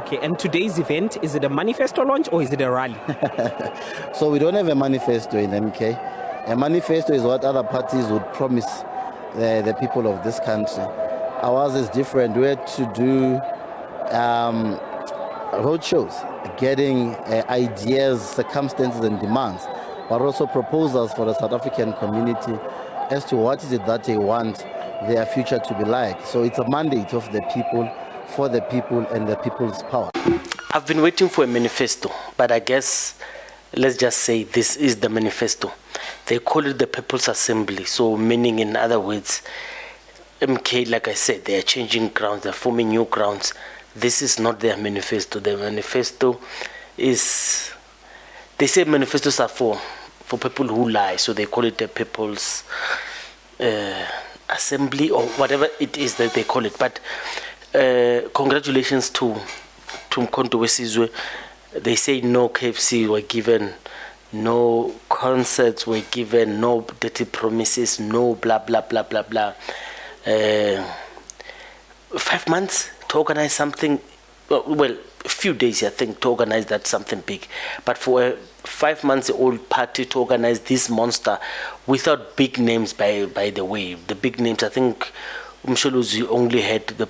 Okay, and today's event, is it a manifesto launch or is it a rally? So we don't have a manifesto in MK. A manifesto is what other parties would promise the people of this country. Ours is different. We had to do roadshows, getting ideas, circumstances and demands, but also proposals for the South African community as to what is it that they want their future to be like. So it's a mandate of the people, for the people and the people's power. I've been waiting for a manifesto, but I guess let's just say this is the manifesto. They call it the People's Assembly, so meaning in other words, MK, like I said, they are changing grounds, they're forming new grounds. This is not their manifesto. The manifesto is, they say manifestos are for people who lie, so they call it the People's Assembly or whatever it is that they call it. But congratulations to Mkhonto Wesizwe. They say no KFC were given, no concerts were given, no dirty promises, no blah blah blah blah blah. 5 months to organize something, well, a few days I think to organize that something big, but for a 5 months old party to organize this monster without big names, by the way. The big names, I think Msholozi only had the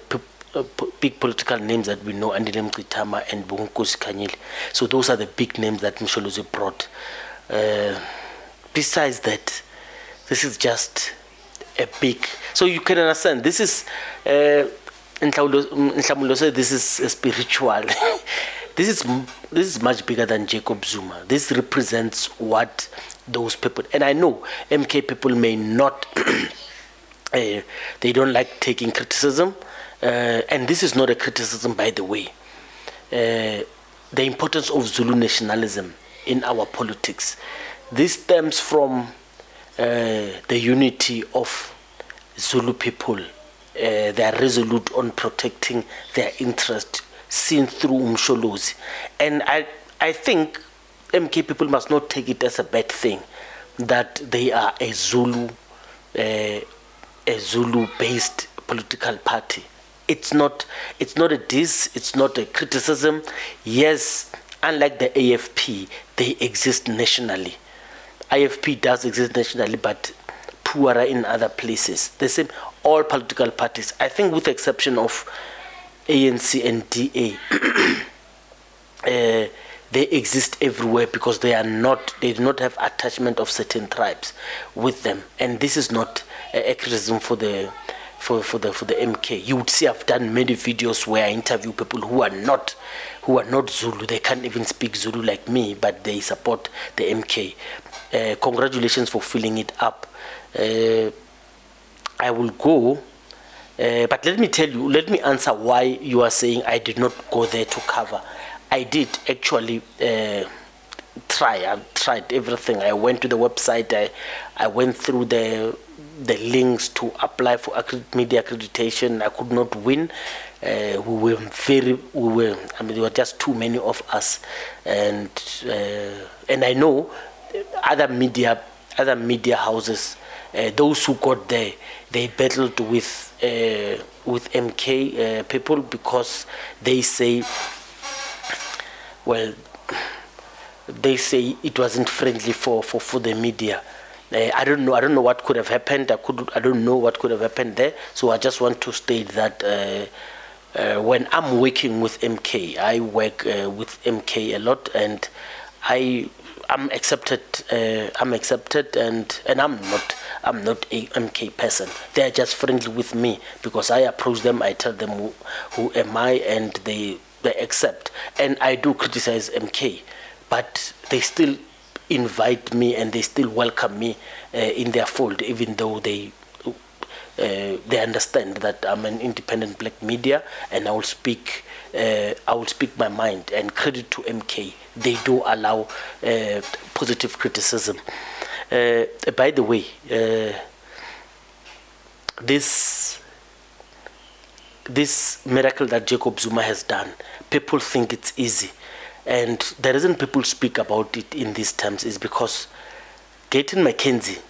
big political names that we know, Andile Mqitama and Bunkosi Kanyile. So those are the big names that Msholozi brought. Besides that, this is just a big, so you can understand, this is Nhlamulo said this is a spiritual. This is much bigger than Jacob Zuma. This represents what those people, and I know MK people may not they don't like taking criticism, and this is not a criticism, by the way. The importance of Zulu nationalism in our politics, this stems from the unity of Zulu people. They are resolute on protecting their interest, seen through Msholozi. And I think MK people must not take it as a bad thing that they are a Zulu-based political party. It's not a diss, it's not a criticism. Yes, unlike the AFP, they exist nationally. IFP does exist nationally, but poorer in other places. The same, all political parties, I think with the exception of ANC and DA, they exist everywhere because they do not have attachment of certain tribes with them. And this is not a criticism for the MK. You would see I've done many videos where I interview people who are not Zulu. They can't even speak Zulu like me, but they support the MK. Congratulations for filling it up. I will go, but let me answer why you are saying I did not go there to cover. I did actually try. I tried everything. I went to the website. I went through the links to apply for media accreditation. I could not win. There were just too many of us, and I know other media houses. Those who got there, they battled with MK people because they say, well, they say it wasn't friendly for the media. I don't know what could have happened. I don't know what could have happened there. So I just want to state that when I'm working with MK, I work with MK a lot, and I'm accepted, and I'm not a MK person. They are just friendly with me because I approach them, I tell them who am I, and they accept. And I do criticize MK, but they still invite me and they still welcome me in their fold, even though they understand that I'm an independent black media and I will speak my mind. And credit to MK, they do allow positive criticism. By the way, this miracle that Jacob Zuma has done, people think it's easy, and the reason people speak about it in these terms is because Gayton McKenzie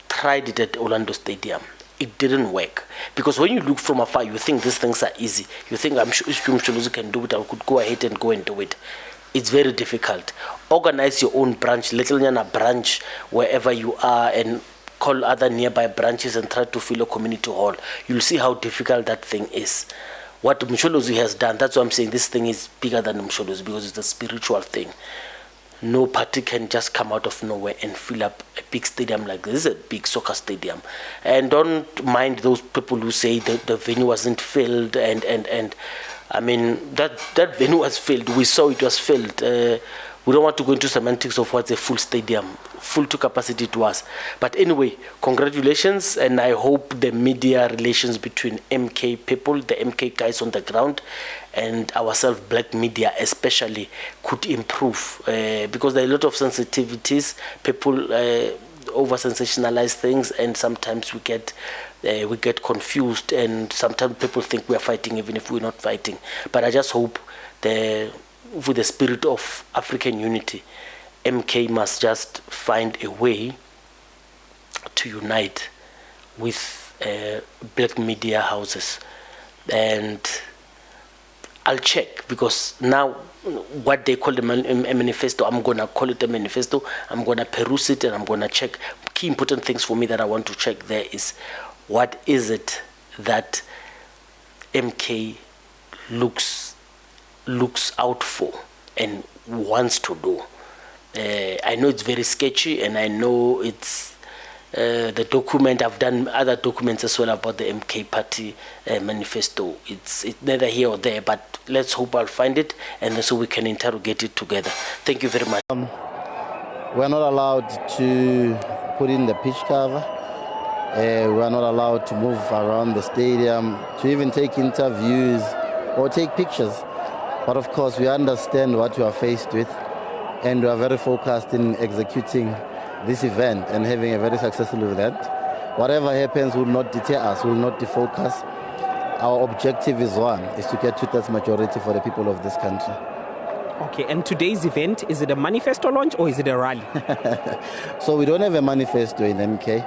tried it at Orlando Stadium. it didn't work. Because when you look from afar, you think these things are easy. You think, I'm sure Msholozi can do it, I could go ahead and go and do it. It's very difficult. Organize your own branch, little Nyana branch, wherever you are, and call other nearby branches and try to fill a community hall. You'll see how difficult that thing is. What Msholozi has done, that's why I'm saying this thing is bigger than Msholozi, because it's a spiritual thing. No party can just come out of nowhere and fill up a big stadium like this. This is a big soccer stadium. And don't mind those people who say that the venue wasn't filled, and I mean, that venue was filled. We saw it was filled. We don't want to go into semantics of what's a full stadium. Full to capacity it was. But anyway, congratulations, and I hope the media relations between MK people, the MK guys on the ground, and ourselves, black media especially, could improve. Because there are a lot of sensitivities. People over-sensationalize things, and sometimes we get confused, and sometimes people think we are fighting even if we're not fighting. But I just hope with the spirit of African unity, MK must just find a way to unite with black media houses. And I'll check, because now what they call a manifesto, I'm going to call it a manifesto. I'm going to peruse it, and I'm going to check. Key important things for me that I want to check there is, what is it that MK looks out for and wants to do. I know it's very sketchy, and I know it's the document. I've done other documents as well about the MK Party manifesto. It's neither here or there, but let's hope I'll find it, and so we can interrogate it together. Thank you very much. We're not allowed to put in the pitch cover. We're not allowed to move around the stadium, to even take interviews or take pictures. But of course, we understand what we are faced with, and we are very focused in executing this event and having a very successful event. Whatever happens will not deter us, will not defocus. Our objective is one, is to get 2/3 majority for the people of this country. Okay, and today's event, is it a manifesto launch or is it a rally? So we don't have a manifesto in MK.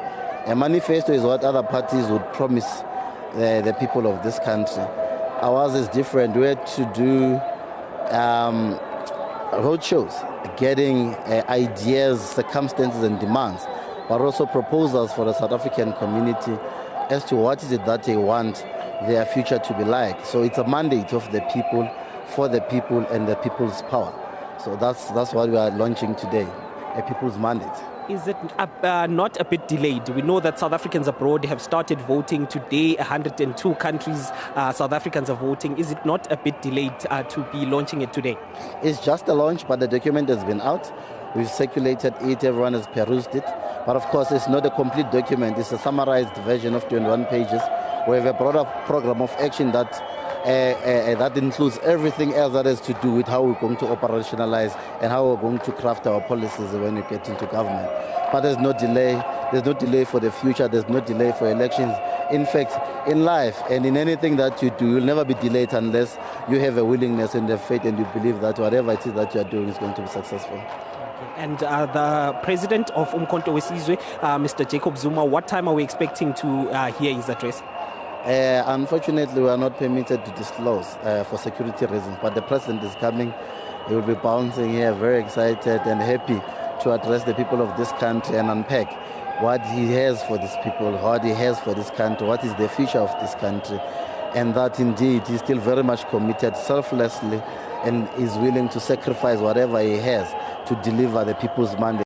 A manifesto is what other parties would promise the people of this country. Ours is different. We had to do roadshows, getting ideas, circumstances and demands, but also proposals for the South African community as to what is it that they want their future to be like. So it's a mandate of the people, for the people, and the people's power. So that's what we are launching today, a people's mandate. Is it not a bit delayed? We know that South Africans abroad have started voting today. 102 countries, South Africans are voting. Is it not a bit delayed to be launching it today? It's just a launch, but the document has been out. We've circulated it, everyone has perused it. But of course, it's not a complete document. It's a summarized version of 21 pages. We have a broader program of action that includes everything else that has to do with how we're going to operationalize and how we're going to craft our policies when we get into government. But there's no delay. There's no delay for the future. There's no delay for elections. In fact, in life and in anything that you do, you'll never be delayed unless you have a willingness and a faith, and you believe that whatever it is that you are doing is going to be successful. And the president of Umkhonto weSizwe, Mr. Jacob Zuma, what time are we expecting to hear his address? Unfortunately, we are not permitted to disclose for security reasons, but the president is coming. He will be bouncing here, very excited and happy to address the people of this country and unpack what he has for these people, what he has for this country, what is the future of this country, and that indeed he's still very much committed selflessly and is willing to sacrifice whatever he has to deliver the people's mandate.